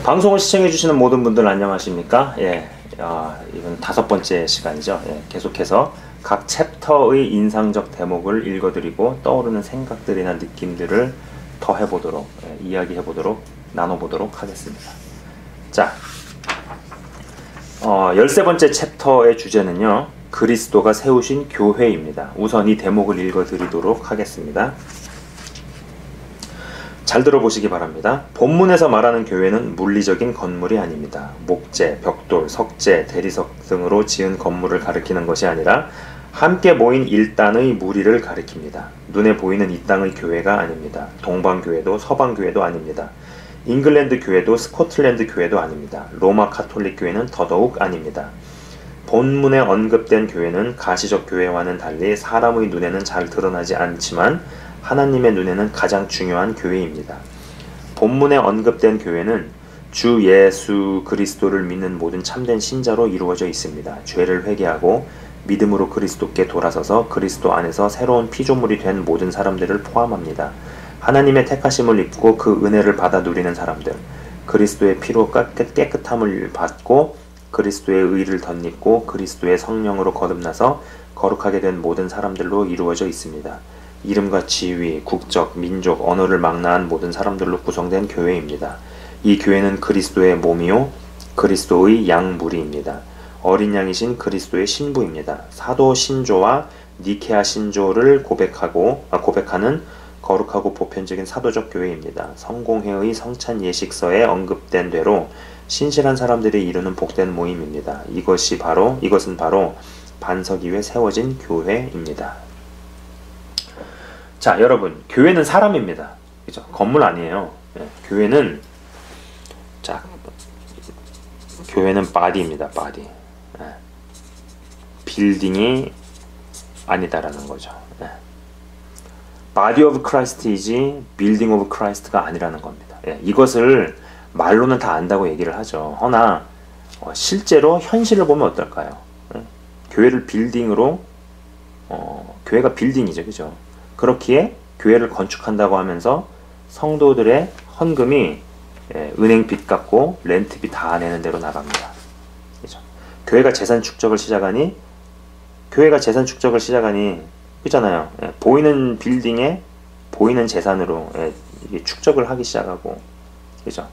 방송을 시청해주시는 모든 분들 안녕하십니까? 이건 5번째 시간이죠. 계속해서 각 챕터의 인상적 대목을 읽어드리고 떠오르는 생각들이나 느낌들을 더 해보도록, 이야기해보도록, 나눠보도록 하겠습니다. 자, 13번째 챕터의 주제는요, 그리스도가 세우신 교회입니다. 우선 이 대목을 읽어드리도록 하겠습니다. 잘 들어보시기 바랍니다. 본문에서 말하는 교회는 물리적인 건물이 아닙니다. 목재, 벽돌, 석재, 대리석 등으로 지은 건물을 가리키는 것이 아니라 함께 모인 일단의 무리를 가리킵니다. 눈에 보이는 이 땅의 교회가 아닙니다. 동방교회도 서방교회도 아닙니다. 잉글랜드 교회도 스코틀랜드 교회도 아닙니다. 로마 카톨릭 교회는 더더욱 아닙니다. 본문에 언급된 교회는 가시적 교회와는 달리 사람의 눈에는 잘 드러나지 않지만 하나님의 눈에는 가장 중요한 교회입니다. 본문에 언급된 교회는 주 예수 그리스도를 믿는 모든 참된 신자로 이루어져 있습니다. 죄를 회개하고 믿음으로 그리스도께 돌아서서 그리스도 안에서 새로운 피조물이 된 모든 사람들을 포함합니다. 하나님의 택하심을 입고 그 은혜를 받아 누리는 사람들, 그리스도의 피로 깨끗함을 받고 그리스도의 의를 덧입고 그리스도의 성령으로 거듭나서 거룩하게 된 모든 사람들로 이루어져 있습니다. 이름과 지위, 국적, 민족, 언어를 망라한 모든 사람들로 구성된 교회입니다. 이 교회는 그리스도의 몸이요 그리스도의 양무리입니다. 어린 양이신 그리스도의 신부입니다. 사도 신조와 니케아 신조를 고백하는 거룩하고 보편적인 사도적 교회입니다. 성공회의 성찬 예식서에 언급된 대로 신실한 사람들이 이루는 복된 모임입니다. 이것은 바로 반석 위에 세워진 교회입니다. 자, 여러분, 교회는 사람입니다. 그죠? 건물 아니에요. 교회는 body입니다. body. 빌딩이 아니다라는 거죠. body of Christ이지 building of Christ가 아니라는 겁니다. 이것을 말로는 다 안다고 얘기를 하죠. 허나 실제로 현실을 보면 어떨까요? 교회를 빌딩으로 교회가 빌딩이죠. 그죠? 그렇기에 교회를 건축한다고 하면서 성도들의 헌금이 은행빚 갚고 렌트비 다 내는 대로 나갑니다. 그죠? 교회가 재산 축적을 시작하니 그잖아요. 보이는 빌딩에 보이는 재산으로 이게 축적을 하기 시작하고, 그죠?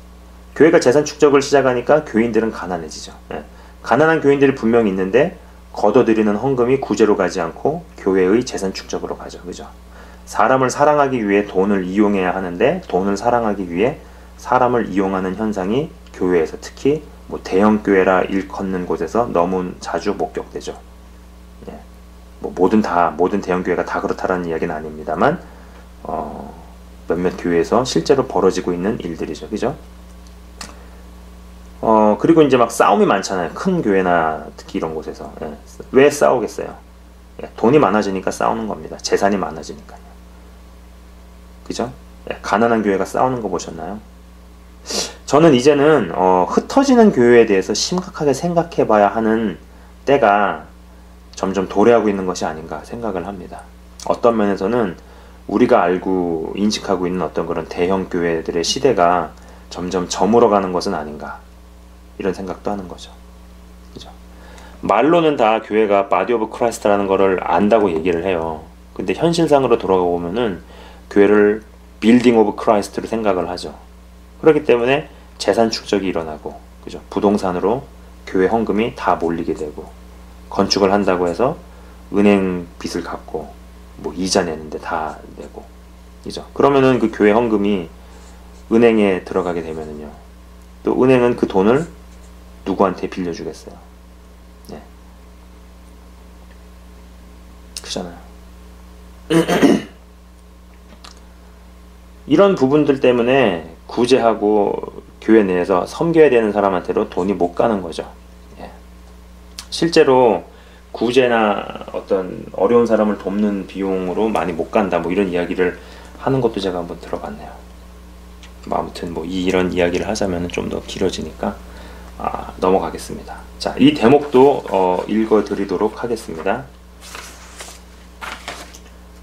교회가 재산 축적을 시작하니까 교인들은 가난해지죠. 가난한 교인들이 분명히 있는데 걷어들이는 헌금이 구제로 가지 않고 교회의 재산 축적으로 가죠. 그죠? 사람을 사랑하기 위해 돈을 이용해야 하는데 돈을 사랑하기 위해 사람을 이용하는 현상이 교회에서 특히 대형 교회라 일컫는 곳에서 너무 자주 목격되죠. 모든 대형 교회가 다 그렇다라는 이야기는 아닙니다만 몇몇 교회에서 실제로 벌어지고 있는 일들이죠. 그죠? 그리고 이제 막 싸움이 많잖아요. 큰 교회나 특히 이런 곳에서. 왜 싸우겠어요? 돈이 많아지니까 싸우는 겁니다. 재산이 많아지니까요. 그죠? 가난한 교회가 싸우는 거 보셨나요? 저는 이제는 흩어지는 교회에 대해서 심각하게 생각해 봐야 하는 때가 점점 도래하고 있는 것이 아닌가 생각을 합니다. 어떤 면에서는 우리가 알고 인식하고 있는 어떤 그런 대형 교회들의 시대가 점점 저물어가는 것은 아닌가 이런 생각도 하는 거죠. 그죠? 말로는 다 교회가 body of Christ라는 거를 안다고 얘기를 해요. 근데 현실상으로 돌아가 보면은 교회를 building of Christ로 생각을 하죠. 그렇기 때문에 재산 축적이 일어나고, 그죠? 부동산으로 교회 헌금이 다 몰리게 되고, 건축을 한다고 해서 은행 빚을 갚고, 이자 내는데 다 내고, 그죠? 그러면은 그 교회 헌금이 은행에 들어가게 되면은요, 또 은행은 그 돈을 누구한테 빌려주겠어요? 그잖아요. 이런 부분들 때문에 구제하고 교회 내에서 섬겨야 되는 사람한테로 돈이 못 가는 거죠. 실제로 구제나 어떤 어려운 사람을 돕는 비용으로 많이 못 간다 이런 이야기를 하는 것도 제가 한번 들어봤네요. 아무튼 이런 이야기를 하자면 좀 더 길어지니까 넘어가겠습니다. 자, 이 대목도 읽어드리도록 하겠습니다.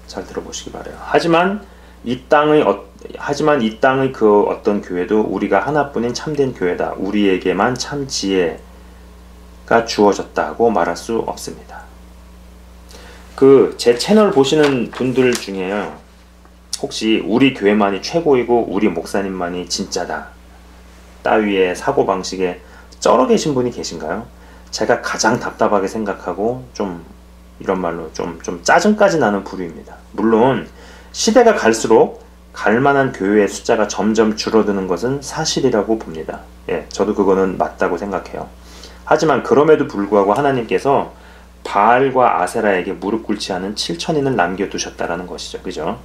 잘 들어보시기 바라요. 하지만 이 땅의 하지만 이 땅의 그 어떤 교회도 우리가 하나뿐인 참된 교회다. 우리에게만 참 지혜가 주어졌다고 말할 수 없습니다. 제 채널 보시는 분들 중에요, 혹시 우리 교회만이 최고이고 우리 목사님만이 진짜다 따위의 사고방식에 쩔어 계신 분이 계신가요? 제가 가장 답답하게 생각하고 좀 이런 말로 좀 짜증까지 나는 부류입니다. 물론 시대가 갈수록 갈만한 교회의 숫자가 점점 줄어드는 것은 사실이라고 봅니다. 예, 저도 그거는 맞다고 생각해요. 하지만 그럼에도 불구하고 하나님께서 바알과 아세라에게 무릎 꿇지 않은 7천인을 남겨두셨다라는 것이죠. 그죠?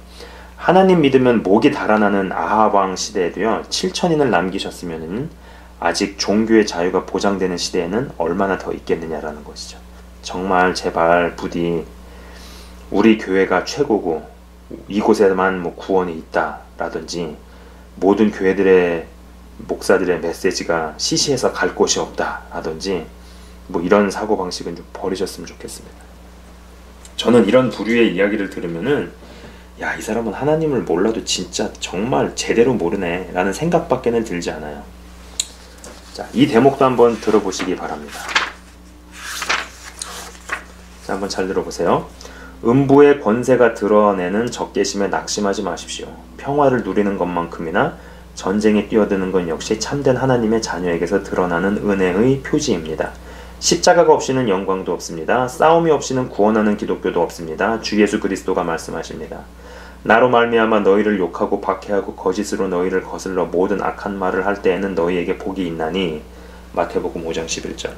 하나님 믿으면 목이 달아나는 아합 왕 시대에도요, 7천인을 남기셨으면은 아직 종교의 자유가 보장되는 시대에는 얼마나 더 있겠느냐라는 것이죠. 정말 제발 부디 우리 교회가 최고고 이곳에만 뭐 구원이 있다라든지 모든 교회들의 목사들의 메시지가 시시해서 갈 곳이 없다라든지 뭐 이런 사고방식은 좀 버리셨으면 좋겠습니다. 저는 이런 부류의 이야기를 들으면은 야, 이 사람은 하나님을 몰라도 진짜 정말 제대로 모르네 라는 생각밖에는 들지 않아요. 자, 이 대목도 한번 들어보시기 바랍니다. 자, 한번 잘 들어보세요. 음부의 권세가 드러내는 적개심에 낙심하지 마십시오. 평화를 누리는 것만큼이나 전쟁에 뛰어드는 건 역시 참된 하나님의 자녀에게서 드러나는 은혜의 표지입니다. 십자가가 없이는 영광도 없습니다. 싸움이 없이는 구원하는 기독교도 없습니다. 주 예수 그리스도가 말씀하십니다. 나로 말미암아 너희를 욕하고 박해하고 거짓으로 너희를 거슬러 모든 악한 말을 할 때에는 너희에게 복이 있나니. 마태복음 5장 11절.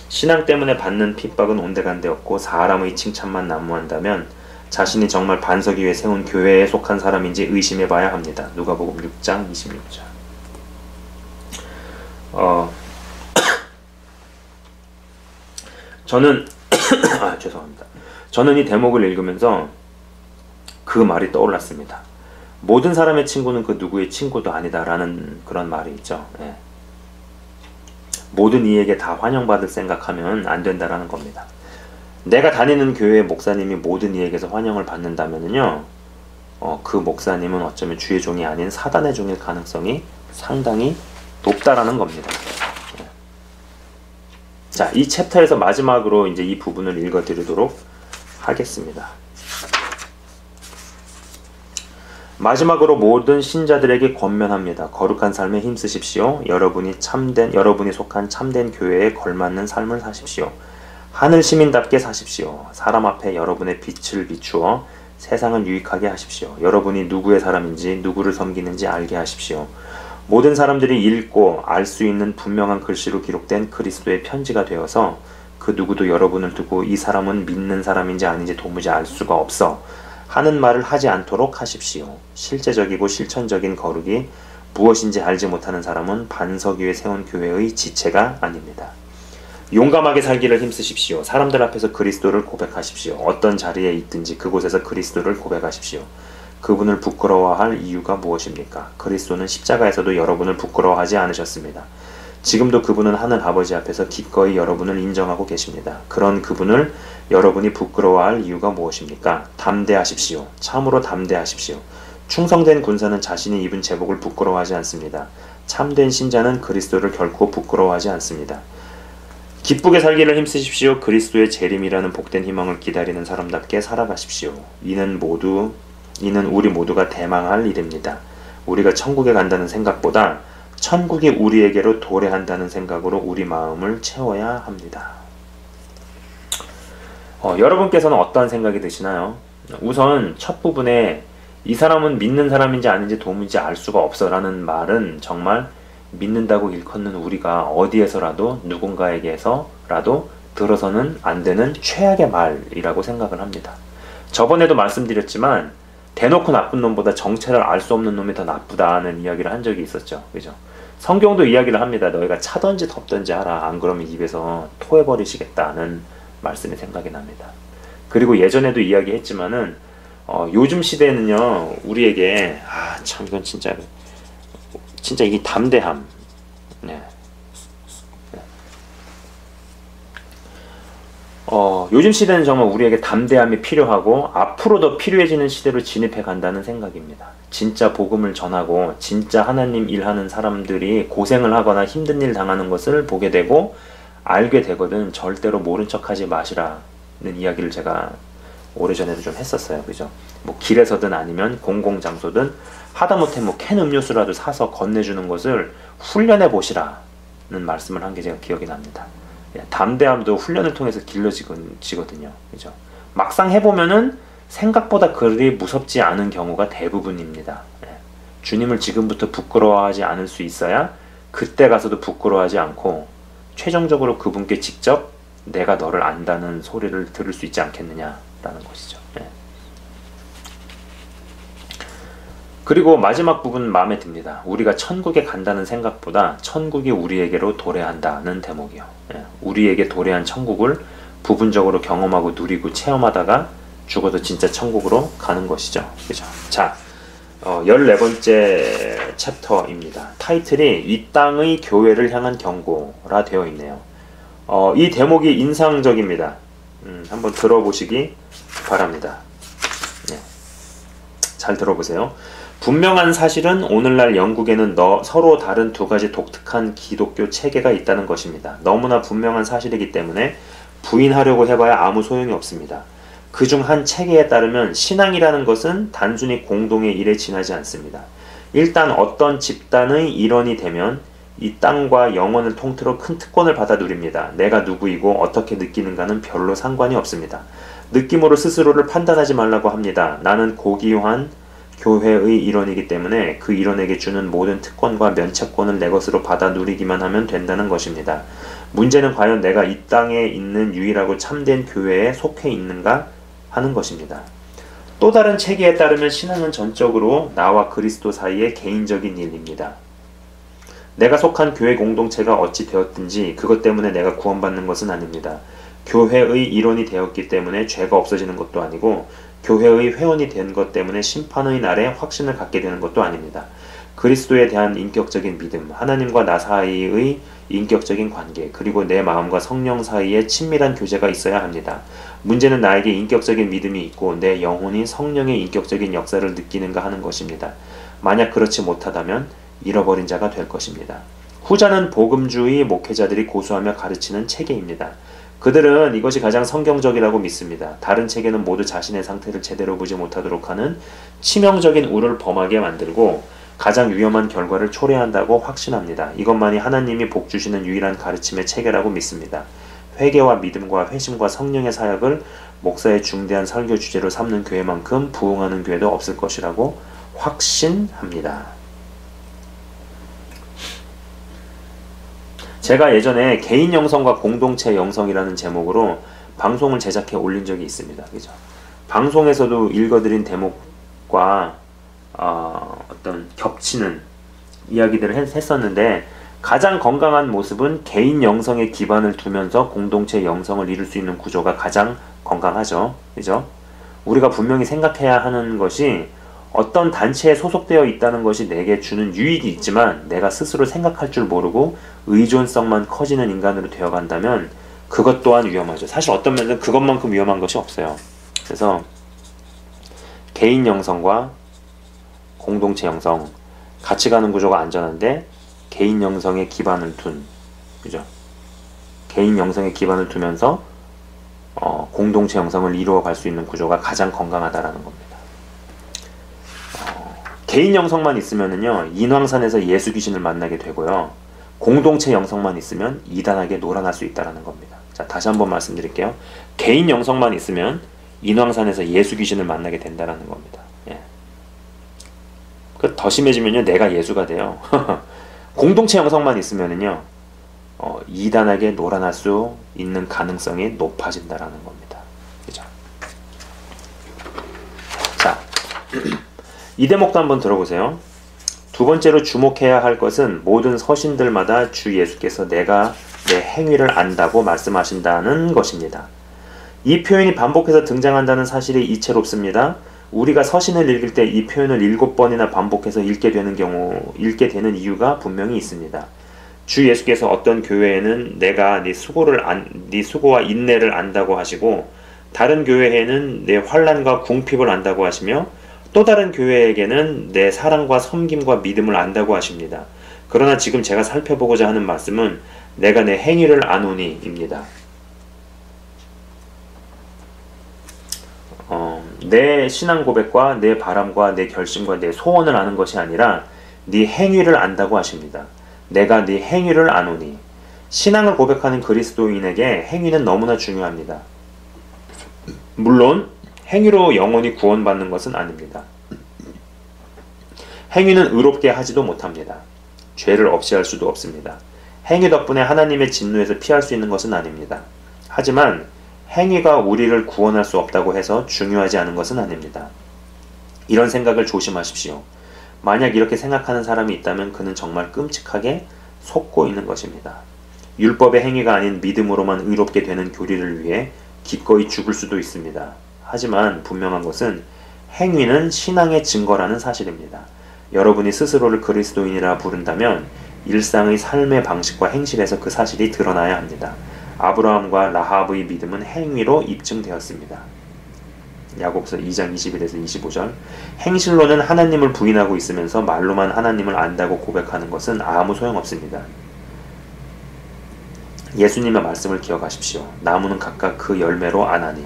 신앙 때문에 받는 핍박은 온데간데 없고 사람의 칭찬만 난무한다면 자신이 정말 반석 위에 세운 교회에 속한 사람인지 의심해봐야 합니다. 누가복음 6장 26절. 저는 죄송합니다. 저는 이 대목을 읽으면서 그 말이 떠올랐습니다. 모든 사람의 친구는 그 누구의 친구도 아니다라는 그런 말이 있죠. 예. 모든 이에게 다 환영받을 생각하면 안 된다라는 겁니다. 내가 다니는 교회의 목사님이 모든 이에게서 환영을 받는다면요, 그 목사님은 어쩌면 주의 종이 아닌 사단의 종일 가능성이 상당히 높다라는 겁니다. 예. 자, 이 챕터에서 마지막으로 이제 이 부분을 읽어드리도록 하겠습니다. 마지막으로 모든 신자들에게 권면합니다. 거룩한 삶에 힘쓰십시오. 여러분이 속한 참된 교회에 걸맞는 삶을 사십시오. 하늘 시민답게 사십시오. 사람 앞에 여러분의 빛을 비추어 세상을 유익하게 하십시오. 여러분이 누구의 사람인지 누구를 섬기는지 알게 하십시오. 모든 사람들이 읽고 알 수 있는 분명한 글씨로 기록된 그리스도의 편지가 되어서 그 누구도 여러분을 두고 이 사람은 믿는 사람인지 아닌지 도무지 알 수가 없어 하는 말을 하지 않도록 하십시오. 실제적이고 실천적인 거룩이 무엇인지 알지 못하는 사람은 반석 위에 세운 교회의 지체가 아닙니다. 용감하게 살기를 힘쓰십시오. 사람들 앞에서 그리스도를 고백하십시오. 어떤 자리에 있든지 그곳에서 그리스도를 고백하십시오. 그분을 부끄러워할 이유가 무엇입니까? 그리스도는 십자가에서도 여러분을 부끄러워하지 않으셨습니다. 지금도 그분은 하늘 아버지 앞에서 기꺼이 여러분을 인정하고 계십니다. 그런 그분을 여러분이 부끄러워할 이유가 무엇입니까? 담대하십시오. 참으로 담대하십시오. 충성된 군사는 자신이 입은 제복을 부끄러워하지 않습니다. 참된 신자는 그리스도를 결코 부끄러워하지 않습니다. 기쁘게 살기를 힘쓰십시오. 그리스도의 재림이라는 복된 희망을 기다리는 사람답게 살아가십시오. 이는 우리 모두가 대망할 일입니다. 우리가 천국에 간다는 생각보다 천국이 우리에게로 도래한다는 생각으로 우리 마음을 채워야 합니다. 여러분께서는 어떠한 생각이 드시나요? 우선 첫 부분에 이 사람은 믿는 사람인지 아닌지 도무지 알 수가 없어 라는 말은 정말 믿는다고 일컫는 우리가 어디에서라도 누군가에게서라도 들어서는 안 되는 최악의 말이라고 생각을 합니다. 저번에도 말씀드렸지만 대놓고 나쁜 놈보다 정체를 알 수 없는 놈이 더 나쁘다는 이야기를 한 적이 있었죠. 그죠? 성경도 이야기를 합니다. 너희가 차든지 덮든지 하라. 안 그러면 입에서 토해버리시겠다는 말씀이 생각이 납니다. 그리고 예전에도 이야기했지만은 요즘 시대에는요, 우리에게 참 이건 진짜 이 담대함, 요즘 시대는 정말 우리에게 담대함이 필요하고 앞으로 더 필요해지는 시대로 진입해 간다는 생각입니다. 진짜 복음을 전하고 진짜 하나님 일하는 사람들이 고생을 하거나 힘든 일 당하는 것을 보게 되고 알게 되거든 절대로 모른 척하지 마시라는 이야기를 제가 오래전에도 좀 했었어요. 그죠? 뭐 길에서든 아니면 공공장소든 하다못해 뭐 캔 음료수라도 사서 건네주는 것을 훈련해 보시라는 말씀을 한 게 제가 기억이 납니다. 담대함도 훈련을 통해서 길러지거든요. 그죠? 막상 해보면은 생각보다 그리 무섭지 않은 경우가 대부분입니다. 주님을 지금부터 부끄러워하지 않을 수 있어야 그때 가서도 부끄러워하지 않고 최종적으로 그분께 직접 내가 너를 안다는 소리를 들을 수 있지 않겠느냐라는 것이죠. 그리고 마지막 부분 마음에 듭니다. 우리가 천국에 간다는 생각보다 천국이 우리에게로 도래한다는 대목이요. 우리에게 도래한 천국을 부분적으로 경험하고 누리고 체험하다가 죽어도 진짜 천국으로 가는 것이죠. 그죠? 자, 14번째 챕터입니다. 타이틀이 이 땅의 교회를 향한 경고라 되어 있네요. 이 대목이 인상적입니다. 한번 들어보시기 바랍니다. 잘 들어보세요. 분명한 사실은 오늘날 영국에는 서로 다른 두 가지 독특한 기독교 체계가 있다는 것입니다. 너무나 분명한 사실이기 때문에 부인하려고 해봐야 아무 소용이 없습니다. 그중 한 체계에 따르면 신앙이라는 것은 단순히 공동의 일에 지나지 않습니다. 일단 어떤 집단의 일원이 되면 이 땅과 영혼을 통틀어 큰 특권을 받아 누립니다. 내가 누구이고 어떻게 느끼는가는 별로 상관이 없습니다. 느낌으로 스스로를 판단하지 말라고 합니다. 나는 고귀한 교회의 일원이기 때문에 그 일원에게 주는 모든 특권과 면책권을 내 것으로 받아 누리기만 하면 된다는 것입니다. 문제는 과연 내가 이 땅에 있는 유일하고 참된 교회에 속해 있는가 하는 것입니다. 또 다른 체계에 따르면 신앙은 전적으로 나와 그리스도 사이의 개인적인 일입니다. 내가 속한 교회 공동체가 어찌 되었든지 그것 때문에 내가 구원받는 것은 아닙니다. 교회의 일원이 되었기 때문에 죄가 없어지는 것도 아니고 교회의 회원이 된 것 때문에 심판의 날에 확신을 갖게 되는 것도 아닙니다. 그리스도에 대한 인격적인 믿음, 하나님과 나 사이의 인격적인 관계, 그리고 내 마음과 성령 사이에 친밀한 교제가 있어야 합니다. 문제는 나에게 인격적인 믿음이 있고 내 영혼이 성령의 인격적인 역사를 느끼는가 하는 것입니다. 만약 그렇지 못하다면 잃어버린 자가 될 것입니다. 후자는 복음주의 목회자들이 고수하며 가르치는 체계입니다. 그들은 이것이 가장 성경적이라고 믿습니다. 다른 체계는 모두 자신의 상태를 제대로 보지 못하도록 하는 치명적인 우를 범하게 만들고 가장 위험한 결과를 초래한다고 확신합니다. 이것만이 하나님이 복 주시는 유일한 가르침의 체계라고 믿습니다. 회개와 믿음과 회심과 성령의 사역을 목사의 중대한 설교 주제로 삼는 교회만큼 부흥하는 교회도 없을 것이라고 확신합니다. 제가 예전에 개인 영성과 공동체 영성이라는 제목으로 방송을 제작해 올린 적이 있습니다. 그죠? 방송에서도 읽어드린 대목과 어떤 겹치는 이야기들을 했었는데 가장 건강한 모습은 개인 영성에 기반을 두면서 공동체 영성을 이룰 수 있는 구조가 가장 건강하죠. 그죠? 우리가 분명히 생각해야 하는 것이 어떤 단체에 소속되어 있다는 것이 내게 주는 유익이 있지만 내가 스스로 생각할 줄 모르고 의존성만 커지는 인간으로 되어간다면 그것 또한 위험하죠. 사실 어떤 면에서 그것만큼 위험한 것이 없어요. 그래서 개인 영성과 공동체 영성 같이 가는 구조가 안전한데 개인 영성에 기반을 둔, 그죠? 개인 영성에 기반을 두면서 공동체 영성을 이루어 갈 수 있는 구조가 가장 건강하다라는 겁니다. 개인 영성만 있으면은요 인왕산에서 예수 귀신을 만나게 되고요 공동체 영성만 있으면 이단하게 놀아날 수 있다라는 겁니다. 자, 다시 한번 말씀드릴게요. 개인 영성만 있으면 인왕산에서 예수 귀신을 만나게 된다라는 겁니다. 예. 더 심해지면요 내가 예수가 돼요. 공동체 영성만 있으면은요 이단하게 놀아날 수 있는 가능성이 높아진다라는 겁니다. 그죠? 자. 이 대목도 한번 들어보세요. 두 번째로 주목해야 할 것은 모든 서신들마다 주 예수께서 내가 내 행위를 안다고 말씀하신다는 것입니다. 이 표현이 반복해서 등장한다는 사실이 이채롭습니다. 우리가 서신을 읽을 때 이 표현을 7번이나 반복해서 읽게 되는 이유가 분명히 있습니다. 주 예수께서 어떤 교회에는 내가 네 수고와 인내를 안다고 하시고, 다른 교회에는 내 환난과 궁핍을 안다고 하시며, 또 다른 교회에게는 내 사랑과 섬김과 믿음을 안다고 하십니다. 그러나 지금 제가 살펴보고자 하는 말씀은 내가 내 행위를 아노니입니다. 내 신앙 고백과 내 바람과 내 결심과 내 소원을 아는 것이 아니라 네 행위를 안다고 하십니다. 내가 네 행위를 아노니. 신앙을 고백하는 그리스도인에게 행위는 너무나 중요합니다. 물론 행위로 영원히 구원받는 것은 아닙니다. 행위는 의롭게 하지도 못합니다. 죄를 없이 할 수도 없습니다. 행위 덕분에 하나님의 진노에서 피할 수 있는 것은 아닙니다. 하지만 행위가 우리를 구원할 수 없다고 해서 중요하지 않은 것은 아닙니다. 이런 생각을 조심하십시오. 만약 이렇게 생각하는 사람이 있다면 그는 정말 끔찍하게 속고 있는 것입니다. 율법의 행위가 아닌 믿음으로만 의롭게 되는 교리를 위해 기꺼이 죽을 수도 있습니다. 하지만 분명한 것은 행위는 신앙의 증거라는 사실입니다. 여러분이 스스로를 그리스도인이라 부른다면 일상의 삶의 방식과 행실에서 그 사실이 드러나야 합니다. 아브라함과 라합의 믿음은 행위로 입증되었습니다. 야고보서 2장 21에서 25절. 행실로는 하나님을 부인하고 있으면서 말로만 하나님을 안다고 고백하는 것은 아무 소용없습니다. 예수님의 말씀을 기억하십시오. 나무는 각각 그 열매로 아나니.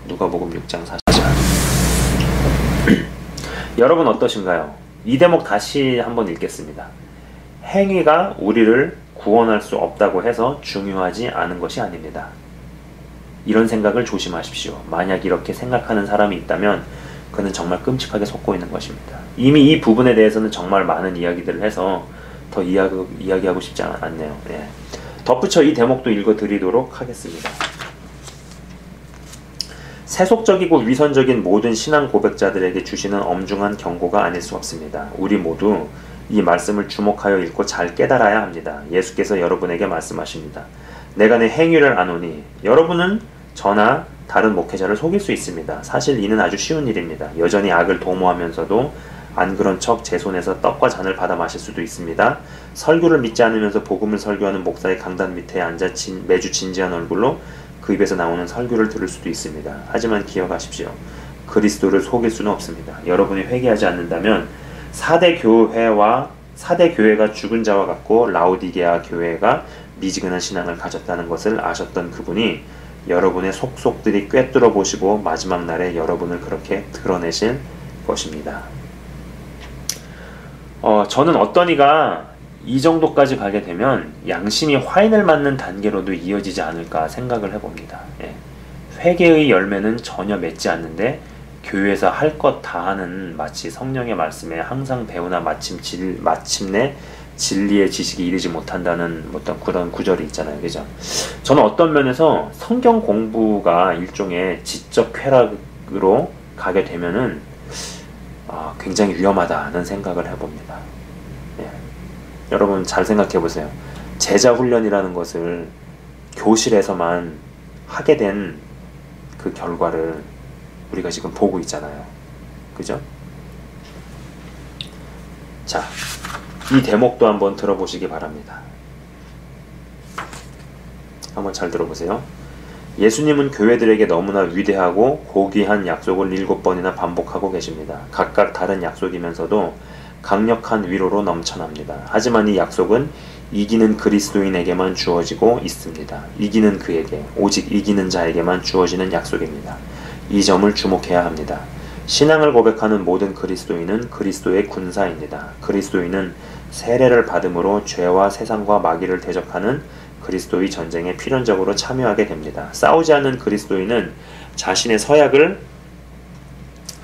누가복음 6장 40절. 여러분 어떠신가요? 이 대목 다시 한번 읽겠습니다. 행위가 우리를 구원할 수 없다고 해서 중요하지 않은 것이 아닙니다. 이런 생각을 조심하십시오. 만약 이렇게 생각하는 사람이 있다면 그는 정말 끔찍하게 속고 있는 것입니다. 이미 이 부분에 대해서는 정말 많은 이야기들을 해서 더 이야기하고 싶지 않네요. 예. 덧붙여 이 대목도 읽어드리도록 하겠습니다. 세속적이고 위선적인 모든 신앙 고백자들에게 주시는 엄중한 경고가 아닐 수 없습니다. 우리 모두 이 말씀을 주목하여 읽고 잘 깨달아야 합니다. 예수께서 여러분에게 말씀하십니다. 내가 내 행위를 아노니. 여러분은 저나 다른 목회자를 속일 수 있습니다. 사실 이는 아주 쉬운 일입니다. 여전히 악을 도모하면서도 안 그런 척 제 손에서 떡과 잔을 받아 마실 수도 있습니다. 설교를 믿지 않으면서 복음을 설교하는 목사의 강단 밑에 앉아 매주 진지한 얼굴로 그 입에서 나오는 설교를 들을 수도 있습니다. 하지만 기억하십시오. 그리스도를 속일 수는 없습니다. 여러분이 회개하지 않는다면 사대 교회가 죽은 자와 같고 라오디게아 교회가 미지근한 신앙을 가졌다는 것을 아셨던 그분이 여러분의 속속들이 꿰뚫어 보시고 마지막 날에 여러분을 그렇게 드러내실 것입니다. 저는 어떤 이가 이 정도까지 가게 되면 양심이 화인을 맞는 단계로도 이어지지 않을까 생각을 해봅니다. 예. 회개의 열매는 전혀 맺지 않는데 교회에서 할 것 다 하는, 마치 성령의 말씀에 항상 배우나 마침내 진리의 지식이 이르지 못한다는 어떤 그런 구절이 있잖아요. 그죠? 저는 어떤 면에서 성경 공부가 일종의 지적 쾌락으로 가게 되면은 굉장히 위험하다는 생각을 해봅니다. 예. 여러분 잘 생각해 보세요. 제자 훈련이라는 것을 교실에서만 하게 된 그 결과를 우리가 지금 보고 있잖아요. 그죠? 자, 이 대목도 한번 들어보시기 바랍니다. 한번 잘 들어보세요. 예수님은 교회들에게 너무나 위대하고 고귀한 약속을 7번이나 반복하고 계십니다. 각각 다른 약속이면서도 강력한 위로로 넘쳐납니다. 하지만 이 약속은 이기는 그리스도인에게만 주어지고 있습니다. 이기는 그에게, 오직 이기는 자에게만 주어지는 약속입니다. 이 점을 주목해야 합니다. 신앙을 고백하는 모든 그리스도인은 그리스도의 군사입니다. 그리스도인은 세례를 받음으로 죄와 세상과 마귀를 대적하는 그리스도의 전쟁에 필연적으로 참여하게 됩니다. 싸우지 않는 그리스도인은 자신의 서약을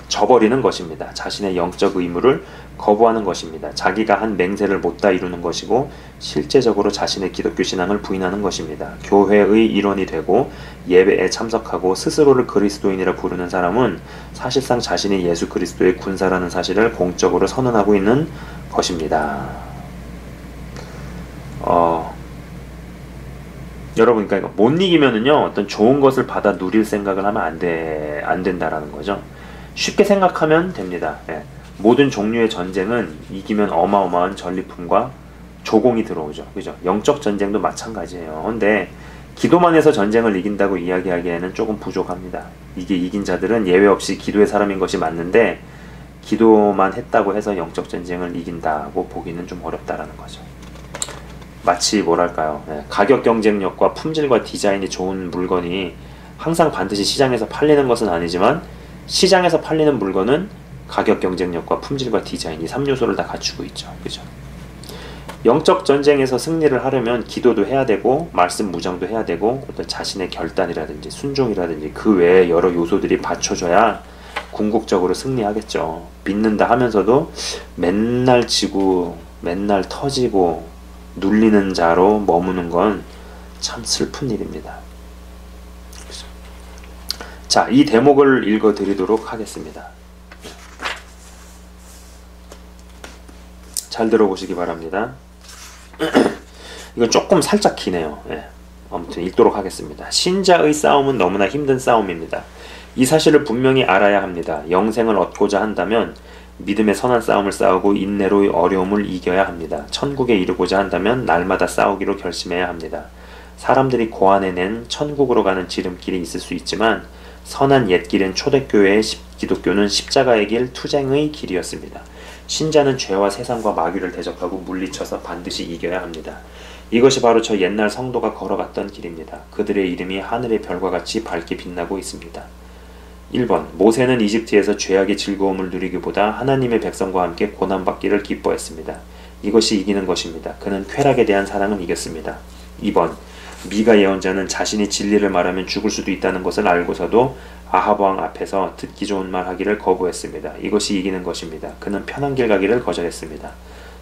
저버리는 것입니다. 자신의 영적 의무를 거부하는 것입니다. 자기가 한 맹세를 못다 이루는 것이고 실제적으로 자신의 기독교 신앙을 부인하는 것입니다. 교회의 일원이 되고 예배에 참석하고 스스로를 그리스도인이라 부르는 사람은 사실상 자신이 예수 그리스도의 군사라는 사실을 공적으로 선언하고 있는 것입니다. 여러분, 그러니까 못 이기면은요, 어떤 좋은 것을 받아 누릴 생각을 하면 안 된다라는 거죠. 쉽게 생각하면 됩니다. 예. 모든 종류의 전쟁은 이기면 어마어마한 전리품과 조공이 들어오죠. 그죠? 영적 전쟁도 마찬가지예요. 근데 기도만 해서 전쟁을 이긴다고 이야기하기에는 조금 부족합니다. 이게 이긴 자들은 예외 없이 기도의 사람인 것이 맞는데 기도만 했다고 해서 영적 전쟁을 이긴다고 보기는 좀 어렵다라는 거죠. 마치 뭐랄까요, 가격 경쟁력과 품질과 디자인이 좋은 물건이 항상 반드시 시장에서 팔리는 것은 아니지만 시장에서 팔리는 물건은 가격 경쟁력과 품질과 디자인 이 3요소를 다 갖추고 있죠. 그죠? 영적 전쟁에서 승리를 하려면 기도도 해야 되고 말씀 무장도 해야 되고 어떤 자신의 결단이라든지 순종이라든지 그 외에 여러 요소들이 받쳐줘야 궁극적으로 승리하겠죠. 믿는다 하면서도 맨날 지고 맨날 터지고 눌리는 자로 머무는 건 참 슬픈 일입니다. 그죠? 자, 이 대목을 읽어 드리도록 하겠습니다. 잘 들어보시기 바랍니다. 이건 조금 살짝 기네요. 아무튼 읽도록 하겠습니다. 신자의 싸움은 너무나 힘든 싸움입니다. 이 사실을 분명히 알아야 합니다. 영생을 얻고자 한다면 믿음의 선한 싸움을 싸우고 인내로의 어려움을 이겨야 합니다. 천국에 이르고자 한다면 날마다 싸우기로 결심해야 합니다. 사람들이 고안해낸 천국으로 가는 지름길이 있을 수 있지만 선한 옛길은 초대교회의 기독교는 십자가의 길, 투쟁의 길이었습니다. 신자는 죄와 세상과 마귀를 대적하고 물리쳐서 반드시 이겨야 합니다. 이것이 바로 저 옛날 성도가 걸어갔던 길입니다. 그들의 이름이 하늘의 별과 같이 밝게 빛나고 있습니다. 1번. 모세는 이집트에서 죄악의 즐거움을 누리기보다 하나님의 백성과 함께 고난받기를 기뻐했습니다. 이것이 이기는 것입니다. 그는 쾌락에 대한 사랑은 이겼습니다. 2번. 미가 예언자는 자신이 진리를 말하면 죽을 수도 있다는 것을 알고서도 아합 왕 앞에서 듣기 좋은 말 하기를 거부했습니다. 이것이 이기는 것입니다. 그는 편한 길 가기를 거절했습니다.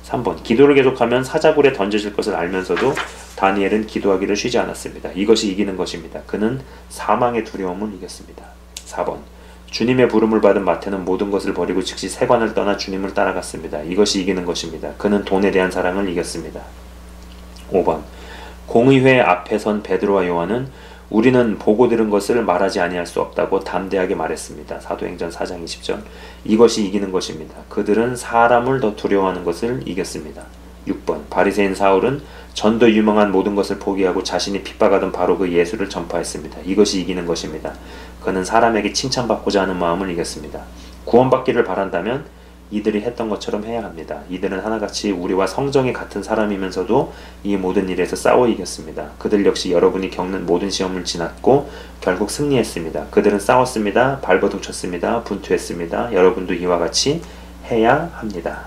3번. 기도를 계속하면 사자굴에 던져질 것을 알면서도 다니엘은 기도하기를 쉬지 않았습니다. 이것이 이기는 것입니다. 그는 사망의 두려움을 이겼습니다. 4번. 주님의 부름을 받은 마태는 모든 것을 버리고 즉시 세관을 떠나 주님을 따라갔습니다. 이것이 이기는 것입니다. 그는 돈에 대한 사랑을 이겼습니다. 5번. 공의회 앞에 선 베드로와 요한은 우리는 보고 들은 것을 말하지 아니할 수 없다고 담대하게 말했습니다. 사도행전 4장 20절. 이것이 이기는 것입니다. 그들은 사람을 더 두려워하는 것을 이겼습니다. 6번. 바리새인 사울은 전도 유명한 모든 것을 포기하고 자신이 핍박하던 바로 그 예수를 전파했습니다. 이것이 이기는 것입니다. 그는 사람에게 칭찬받고자 하는 마음을 이겼습니다. 구원받기를 바란다면 이들이 했던 것처럼 해야 합니다. 이들은 하나같이 우리와 성정이 같은 사람이면서도 이 모든 일에서 싸워 이겼습니다. 그들 역시 여러분이 겪는 모든 시험을 지났고 결국 승리했습니다. 그들은 싸웠습니다. 발버둥 쳤습니다. 분투했습니다. 여러분도 이와 같이 해야 합니다.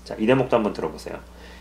자, 이 대목도 한번 들어보세요.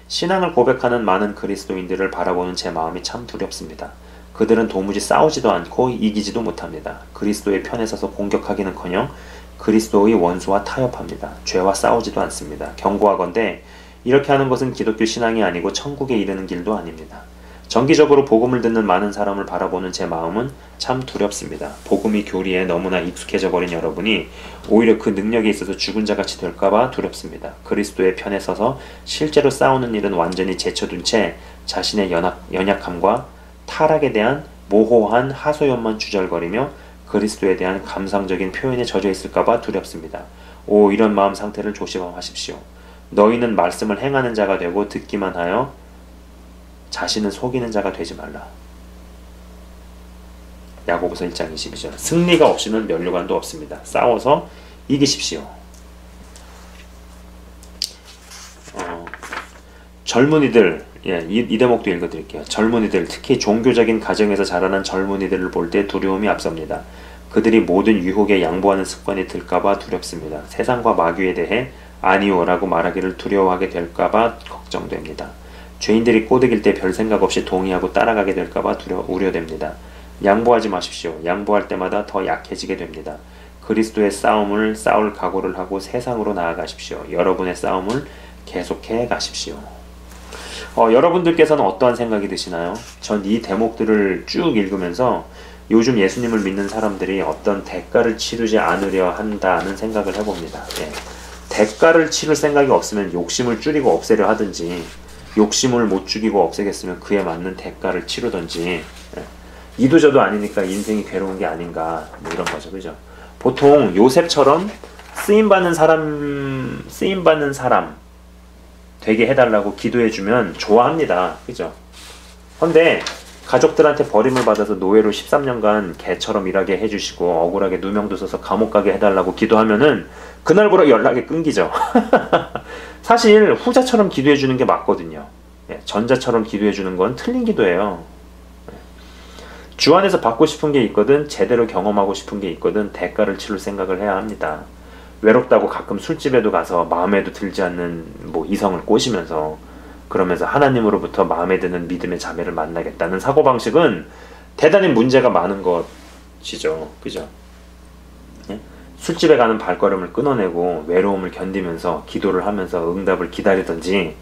신앙을 고백하는 많은 그리스도인들을 바라보는 제 마음이 참 두렵습니다. 그들은 도무지 싸우지도 않고 이기지도 못합니다. 그리스도의 편에 서서 공격하기는커녕 그리스도의 원수와 타협합니다. 죄와 싸우지도 않습니다. 경고하건대 이렇게 하는 것은 기독교 신앙이 아니고 천국에 이르는 길도 아닙니다. 정기적으로 복음을 듣는 많은 사람을 바라보는 제 마음은 참 두렵습니다. 복음이 교리에 너무나 익숙해져 버린 여러분이 오히려 그 능력에 있어서 죽은 자같이 될까봐 두렵습니다. 그리스도의 편에 서서 실제로 싸우는 일은 완전히 제쳐둔 채 자신의 연약함과 타락에 대한 모호한 하소연만 주절거리며 그리스도에 대한 감상적인 표현에 젖어 있을까봐 두렵습니다. 오, 이런 마음 상태를 조심하십시오. 너희는 말씀을 행하는 자가 되고 듣기만 하여 자신을 속이는 자가 되지 말라. 야고보서 1장 22절. 승리가 없이는 면류관도 없습니다. 싸워서 이기십시오. 젊은이들, 이 대목도 읽어드릴게요. 젊은이들, 특히 종교적인 가정에서 자라난 젊은이들을 볼 때 두려움이 앞섭니다. 그들이 모든 유혹에 양보하는 습관이 들까봐 두렵습니다. 세상과 마귀에 대해 아니오 라고 말하기를 두려워하게 될까봐 걱정됩니다. 죄인들이 꼬드길 때 별 생각 없이 동의하고 따라가게 될까봐 우려됩니다. 양보하지 마십시오. 양보할 때마다 더 약해지게 됩니다. 그리스도의 싸움을 싸울 각오를 하고 세상으로 나아가십시오. 여러분의 싸움을 계속해 가십시오. 여러분들께서는 어떠한 생각이 드시나요? 전 이 대목들을 쭉 읽으면서 요즘 예수님을 믿는 사람들이 어떤 대가를 치르지 않으려 한다는 생각을 해봅니다. 대가를 치를 생각이 없으면 욕심을 줄이고 없애려 하든지 욕심을 못 죽이고 없애겠으면 그에 맞는 대가를 치르든지 이도저도 아니니까 인생이 괴로운 게 아닌가 뭐 이런 거죠. 그죠? 보통 요셉처럼 쓰임받는 사람 되게 해달라고 기도해주면 좋아합니다. 그죠? 근데 가족들한테 버림을 받아서 노예로 13년간 개처럼 일하게 해주시고 억울하게 누명도 써서 감옥 가게 해달라고 기도하면은 그날부로 연락이 끊기죠. 사실 후자처럼 기도해주는 게 맞거든요. 전자처럼 기도해주는 건 틀린 기도예요. 주 안에서 받고 싶은 게 있거든, 제대로 경험하고 싶은 게 있거든 대가를 치를 생각을 해야 합니다. 외롭다고 가끔 술집에도 가서 마음에도 들지 않는 뭐 이성을 꼬시면서 그러면서 하나님으로부터 마음에 드는 믿음의 자매를 만나겠다는 사고방식은 대단히 문제가 많은 것이죠. 그죠? 예? 술집에 가는 발걸음을 끊어내고 외로움을 견디면서 기도를 하면서 응답을 기다리든지,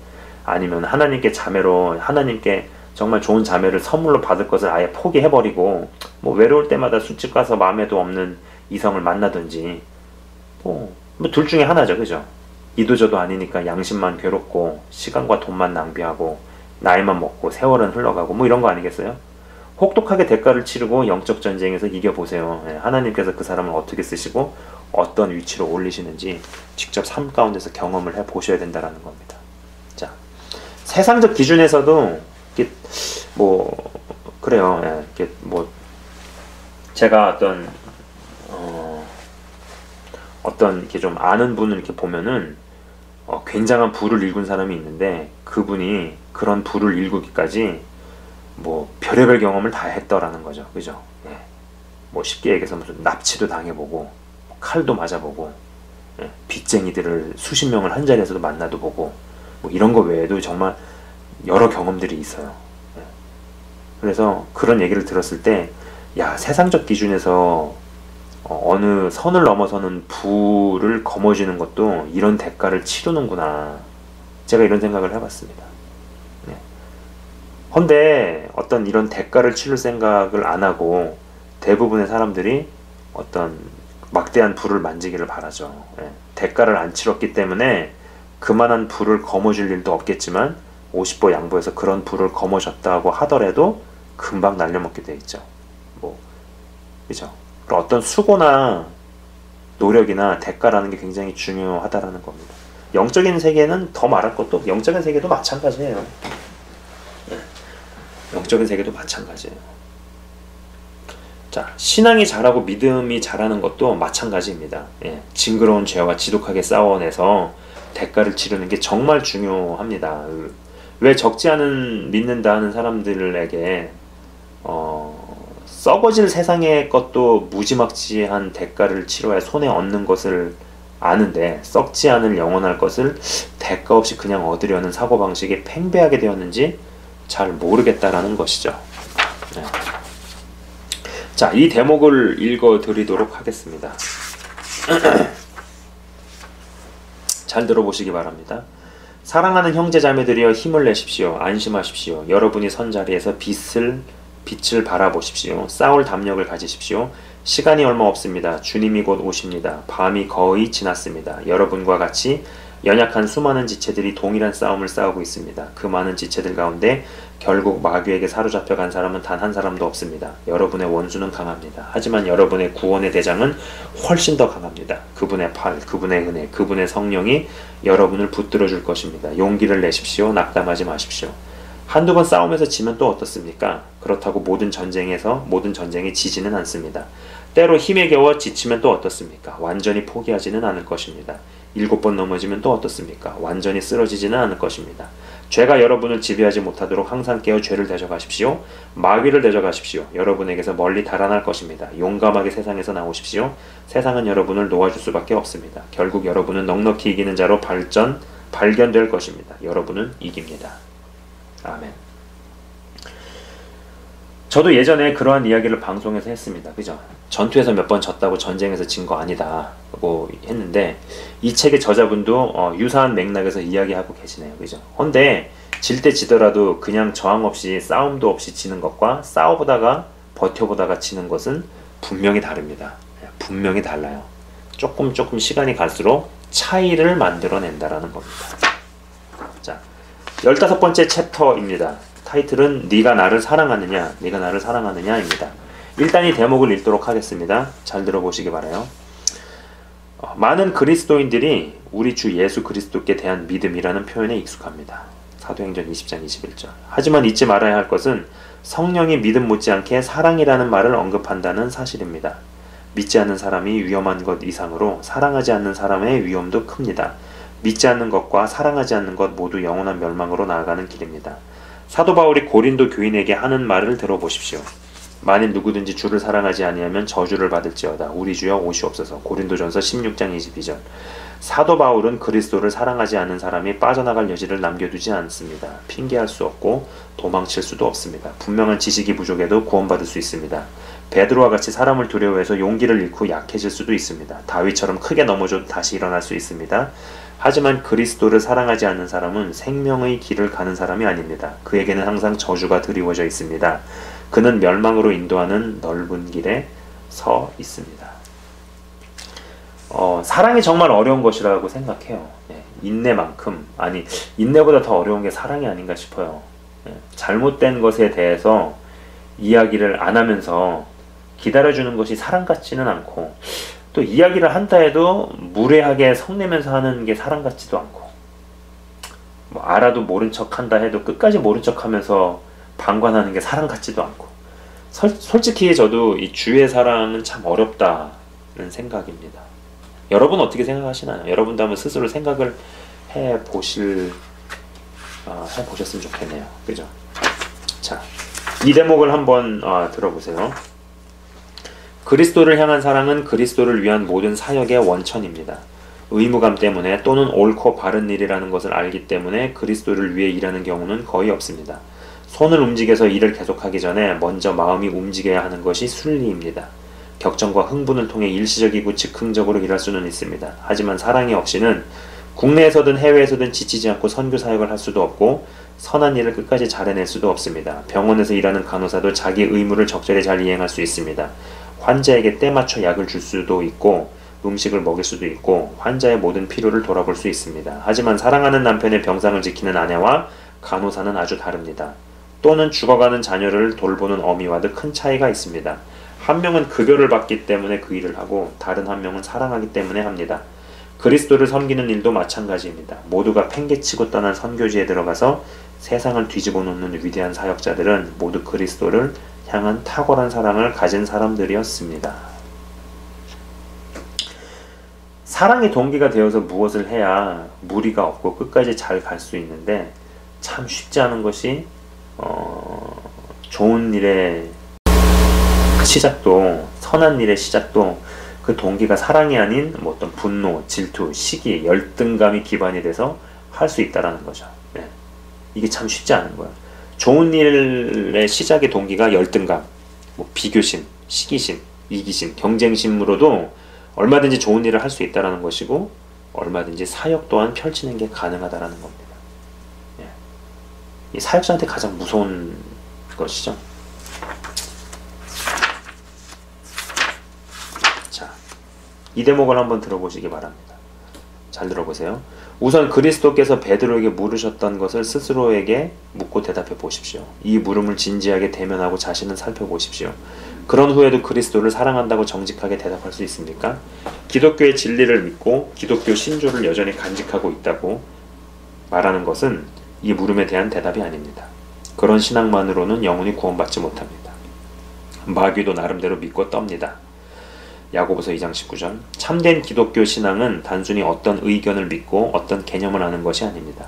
아니면 하나님께 자매로, 하나님께 정말 좋은 자매를 선물로 받을 것을 아예 포기해버리고 뭐 외로울 때마다 술집 가서 마음에도 없는 이성을 만나든지, 뭐 둘 중에 하나죠. 그죠? 이도저도 아니니까 양심만 괴롭고 시간과 돈만 낭비하고 나이만 먹고 세월은 흘러가고 뭐 이런 거 아니겠어요? 혹독하게 대가를 치르고 영적 전쟁에서 이겨보세요. 하나님께서 그 사람을 어떻게 쓰시고 어떤 위치로 올리시는지 직접 삶 가운데서 경험을 해보셔야 된다는 겁니다. 자, 세상적 기준에서도 이게 뭐 그래요. 이게 뭐 제가 어떤 이렇게 좀 아는 분을 이렇게 보면은 굉장한 부를 일군 사람이 있는데 그분이 그런 부를 일구기까지 뭐 별의별 경험을 다 했더라는 거죠. 그죠? 예. 뭐 쉽게 얘기해서 무슨 납치도 당해보고 칼도 맞아보고, 예. 빚쟁이들을 수십 명을 한 자리에서도 만나도 보고 뭐 이런 거 외에도 정말 여러 경험들이 있어요. 예. 그래서 그런 얘기를 들었을 때, 야, 세상적 기준에서 어느 선을 넘어서는 부를 거머쥐는 것도 이런 대가를 치르는구나. 제가 이런 생각을 해봤습니다. 네. 헌데 어떤 이런 대가를 치를 생각을 안 하고 대부분의 사람들이 어떤 막대한 부를 만지기를 바라죠. 네. 대가를 안 치렀기 때문에 그만한 부를 거머쥘 일도 없겠지만 50보 양보해서 그런 부를 거머쥐었다고 하더라도 금방 날려먹게 돼 있죠. 뭐, 그죠? 어떤 수고나 노력이나 대가라는 게 굉장히 중요하다라는 겁니다. 영적인 세계는 더 말할 것도, 영적인 세계도 마찬가지예요. 영적인 세계도 마찬가지예요. 자, 신앙이 자라고 믿음이 자라는 것도 마찬가지입니다. 예, 징그러운 죄와 지독하게 싸워내서 대가를 치르는 게 정말 중요합니다. 왜 적지 않은 믿는다 하는 사람들에게 썩어질 세상의 것도 무지막지한 대가를 치러야 손에 얻는 것을 아는데 썩지 않을 영원할 것을 대가 없이 그냥 얻으려는 사고방식이 팽배하게 되었는지 잘 모르겠다라는 것이죠. 네. 자, 이 대목을 읽어드리도록 하겠습니다. 잘 들어보시기 바랍니다. 사랑하는 형제자매들이여 힘을 내십시오. 안심하십시오. 여러분이 선 자리에서 빛을 바라보십시오. 싸울 담력을 가지십시오. 시간이 얼마 없습니다. 주님이 곧 오십니다. 밤이 거의 지났습니다. 여러분과 같이 연약한 수많은 지체들이 동일한 싸움을 싸우고 있습니다. 그 많은 지체들 가운데 결국 마귀에게 사로잡혀간 사람은 단 한 사람도 없습니다. 여러분의 원수는 강합니다. 하지만 여러분의 구원의 대장은 훨씬 더 강합니다. 그분의 팔, 그분의 은혜, 그분의 성령이 여러분을 붙들어 줄 것입니다. 용기를 내십시오. 낙담하지 마십시오. 한두 번 싸움에서 지면 또 어떻습니까? 그렇다고 모든 전쟁이 지지는 않습니다. 때로 힘에 겨워 지치면 또 어떻습니까? 완전히 포기하지는 않을 것입니다. 7번 넘어지면 또 어떻습니까? 완전히 쓰러지지는 않을 것입니다. 죄가 여러분을 지배하지 못하도록 항상 깨어 죄를 대적하십시오. 마귀를 대적하십시오. 여러분에게서 멀리 달아날 것입니다. 용감하게 세상에서 나오십시오. 세상은 여러분을 놓아줄 수밖에 없습니다. 결국 여러분은 넉넉히 이기는 자로 발견될 것입니다. 여러분은 이깁니다. 아멘. 저도 예전에 그러한 이야기를 방송에서 했습니다. 그죠? 전투에서 몇 번 졌다고 전쟁에서 진 거 아니다 고 했는데 이 책의 저자분도 유사한 맥락에서 이야기하고 계시네요. 그죠? 근데 질 때 지더라도 그냥 저항 없이 싸움도 없이 지는 것과 싸워보다가 버텨보다가 지는 것은 분명히 다릅니다. 분명히 달라요. 조금 시간이 갈수록 차이를 만들어낸다라는 겁니다. 자, 15번째 챕터입니다. 타이틀은 네가 나를 사랑하느냐, 네가 나를 사랑하느냐입니다. 일단 이 대목을 읽도록 하겠습니다. 잘 들어보시기 바라요. 많은 그리스도인들이 우리 주 예수 그리스도께 대한 믿음이라는 표현에 익숙합니다. 사도행전 20장 21절. 하지만 잊지 말아야 할 것은 성령이 믿음 못지않게 사랑이라는 말을 언급한다는 사실입니다. 믿지 않는 사람이 위험한 것 이상으로 사랑하지 않는 사람의 위험도 큽니다. 믿지 않는 것과 사랑하지 않는 것 모두 영원한 멸망으로 나아가는 길입니다. 사도 바울이 고린도 교인에게 하는 말을 들어보십시오. 만일 누구든지 주를 사랑하지 아니하면 저주를 받을지어다. 우리 주여 오시옵소서. 고린도전서 16장 22절. 사도 바울은 그리스도를 사랑하지 않는 사람이 빠져나갈 여지를 남겨두지 않습니다. 핑계할 수 없고 도망칠 수도 없습니다. 분명한 지식이 부족해도 구원받을 수 있습니다. 베드로와 같이 사람을 두려워해서 용기를 잃고 약해질 수도 있습니다. 다윗처럼 크게 넘어져도 다시 일어날 수 있습니다. 하지만 그리스도를 사랑하지 않는 사람은 생명의 길을 가는 사람이 아닙니다. 그에게는 항상 저주가 드리워져 있습니다. 그는 멸망으로 인도하는 넓은 길에 서 있습니다. 사랑이 정말 어려운 것이라고 생각해요. 인내만큼, 아니 인내보다 더 어려운 게 사랑이 아닌가 싶어요. 잘못된 것에 대해서 이야기를 안 하면서 기다려주는 것이 사랑 같지는 않고, 또 이야기를 한다 해도 무례하게 성내면서 하는 게 사랑 같지도 않고, 뭐 알아도 모른 척 한다 해도 끝까지 모른 척 하면서 방관하는 게 사랑 같지도 않고, 솔직히 저도 이 주의 사랑은 참 어렵다는 생각입니다. 여러분 어떻게 생각하시나요? 여러분도 한번 스스로 생각을 해보셨으면 좋겠네요. 그죠? 자, 이 대목을 한번 들어보세요. 그리스도를 향한 사랑은 그리스도를 위한 모든 사역의 원천입니다. 의무감 때문에 또는 옳고 바른 일이라는 것을 알기 때문에 그리스도를 위해 일하는 경우는 거의 없습니다. 손을 움직여서 일을 계속하기 전에 먼저 마음이 움직여야 하는 것이 순리입니다. 격정과 흥분을 통해 일시적이고 즉흥적으로 일할 수는 있습니다. 하지만 사랑이 없이는 국내에서든 해외에서든 지치지 않고 선교 사역을 할 수도 없고 선한 일을 끝까지 잘 해낼 수도 없습니다. 병원에서 일하는 간호사도 자기 의무를 적절히 잘 이행할 수 있습니다. 환자에게 때맞춰 약을 줄 수도 있고 음식을 먹일 수도 있고 환자의 모든 필요를 돌아볼 수 있습니다. 하지만 사랑하는 남편의 병상을 지키는 아내와 간호사는 아주 다릅니다. 또는 죽어가는 자녀를 돌보는 어미와도 큰 차이가 있습니다. 한 명은 급여를 받기 때문에 그 일을 하고 다른 한 명은 사랑하기 때문에 합니다. 그리스도를 섬기는 일도 마찬가지입니다. 모두가 팽개치고 떠난 선교지에 들어가서 세상을 뒤집어 놓는 위대한 사역자들은 모두 그리스도를 향한 탁월한 사랑을 가진 사람들이었습니다. 사랑이 동기가 되어서 무엇을 해야 무리가 없고 끝까지 잘 갈 수 있는데 참 쉽지 않은 것이 좋은 일의 시작도, 선한 일의 시작도 그 동기가 사랑이 아닌 뭐 어떤 분노, 질투, 시기, 열등감이 기반이 돼서 할 수 있다라는 거죠. 이게 참 쉽지 않은 거예요. 좋은 일의 시작의 동기가 열등감, 뭐 비교심, 시기심, 이기심, 경쟁심으로도 얼마든지 좋은 일을 할 수 있다라는 것이고 얼마든지 사역 또한 펼치는 게 가능하다라는 겁니다. 이 사역자한테 가장 무서운 것이죠. 자, 이 대목을 한번 들어보시기 바랍니다. 잘 들어보세요. 우선 그리스도께서 베드로에게 물으셨던 것을 스스로에게 묻고 대답해 보십시오. 이 물음을 진지하게 대면하고 자신을 살펴보십시오. 그런 후에도 그리스도를 사랑한다고 정직하게 대답할 수 있습니까? 기독교의 진리를 믿고 기독교 신조를 여전히 간직하고 있다고 말하는 것은 이 물음에 대한 대답이 아닙니다. 그런 신앙만으로는 영원히 구원받지 못합니다. 마귀도 나름대로 믿고 떱니다. 야고보서 2장 19절. 참된 기독교 신앙은 단순히 어떤 의견을 믿고 어떤 개념을 아는 것이 아닙니다.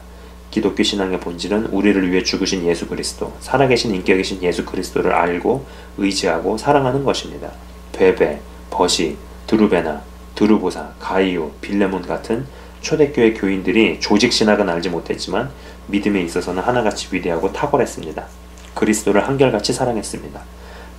기독교 신앙의 본질은 우리를 위해 죽으신 예수 그리스도, 살아계신 인격이신 예수 그리스도를 알고 의지하고 사랑하는 것입니다. 베베, 버시, 드루베나, 드루보사, 가이오, 빌레몬 같은 초대교회 교인들이 조직 신학은 알지 못했지만 믿음에 있어서는 하나같이 위대하고 탁월했습니다. 그리스도를 한결같이 사랑했습니다.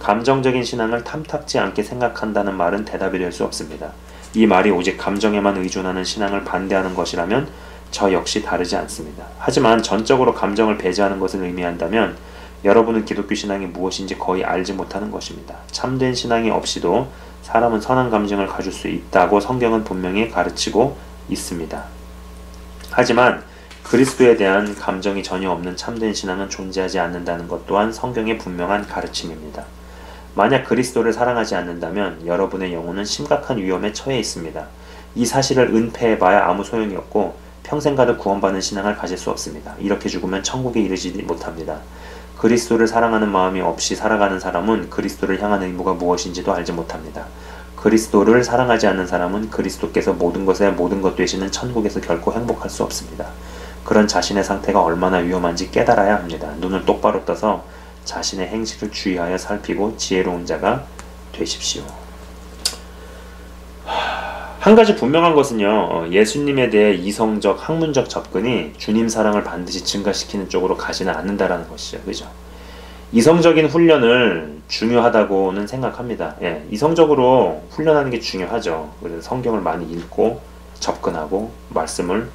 감정적인 신앙을 탐탁지 않게 생각한다는 말은 대답이 될 수 없습니다. 이 말이 오직 감정에만 의존하는 신앙을 반대하는 것이라면 저 역시 다르지 않습니다. 하지만 전적으로 감정을 배제하는 것을 의미한다면 여러분은 기독교 신앙이 무엇인지 거의 알지 못하는 것입니다. 참된 신앙이 없이도 사람은 선한 감정을 가질 수 있다고 성경은 분명히 가르치고 있습니다. 하지만 그리스도에 대한 감정이 전혀 없는 참된 신앙은 존재하지 않는다는 것 또한 성경의 분명한 가르침입니다. 만약 그리스도를 사랑하지 않는다면 여러분의 영혼은 심각한 위험에 처해 있습니다. 이 사실을 은폐해봐야 아무 소용이 없고 평생 가득 구원받는 신앙을 가질 수 없습니다. 이렇게 죽으면 천국에 이르지 못합니다. 그리스도를 사랑하는 마음이 없이 살아가는 사람은 그리스도를 향한 의무가 무엇인지도 알지 못합니다. 그리스도를 사랑하지 않는 사람은 그리스도께서 모든 것에 모든 것 되시는 천국에서 결코 행복할 수 없습니다. 그런 자신의 상태가 얼마나 위험한지 깨달아야 합니다. 눈을 똑바로 떠서 자신의 행실을 주의하여 살피고 지혜로운 자가 되십시오. 한 가지 분명한 것은요, 예수님에 대해 이성적, 학문적 접근이 주님 사랑을 반드시 증가시키는 쪽으로 가지는 않는다라는 것이죠. 그죠? 이성적인 훈련을 중요하다고는 생각합니다. 예, 이성적으로 훈련하는 게 중요하죠. 그래서 성경을 많이 읽고 접근하고 말씀을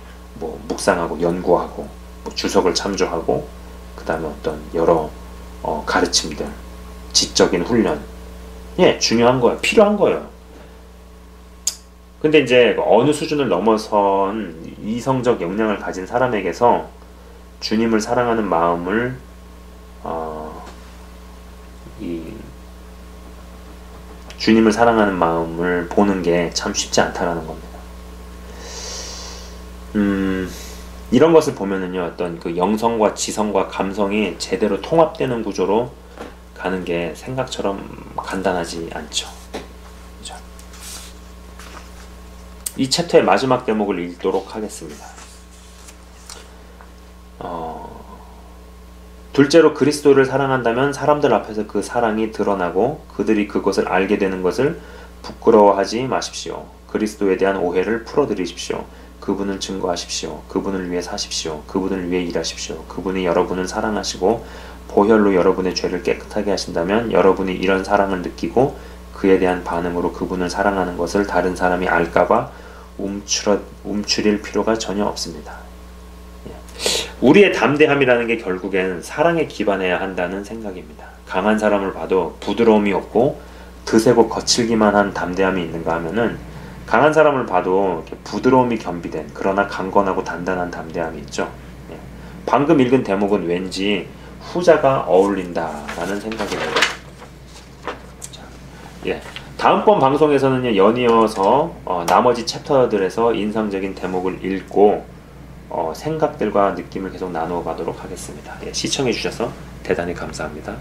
묵상하고 연구하고 주석을 참조하고 그 다음에 어떤 여러 가르침들, 지적인 훈련, 예, 중요한 거예요. 필요한 거예요. 근데 이제 어느 수준을 넘어선 이성적 역량을 가진 사람에게서 주님을 사랑하는 마음을 주님을 사랑하는 마음을 보는 게 참 쉽지 않다라는 겁니다. 이런 것을 보면은요, 어떤 그 영성과 지성과 감성이 제대로 통합되는 구조로 가는 게 생각처럼 간단하지 않죠. 그죠? 이 챕터의 마지막 대목을 읽도록 하겠습니다. 둘째로 그리스도를 사랑한다면 사람들 앞에서 그 사랑이 드러나고 그들이 그것을 알게 되는 것을 부끄러워하지 마십시오. 그리스도에 대한 오해를 풀어드리십시오. 그분을 증거하십시오. 그분을 위해 사십시오. 그분을 위해 일하십시오. 그분이 여러분을 사랑하시고 보혈로 여러분의 죄를 깨끗하게 하신다면 여러분이 이런 사랑을 느끼고 그에 대한 반응으로 그분을 사랑하는 것을 다른 사람이 알까봐 움츠릴 필요가 전혀 없습니다. 우리의 담대함이라는 게 결국엔 사랑에 기반해야 한다는 생각입니다. 강한 사람을 봐도 부드러움이 없고 드세고 거칠기만 한 담대함이 있는가 하면은 강한 사람을 봐도 이렇게 부드러움이 겸비된 그러나 강건하고 단단한 담대함이 있죠. 방금 읽은 대목은 왠지 후자가 어울린다라는 생각이 들어요. 다음번 방송에서는요, 연이어서 나머지 챕터들에서 인상적인 대목을 읽고 생각들과 느낌을 계속 나누어 가도록 하겠습니다. 시청해 주셔서 대단히 감사합니다.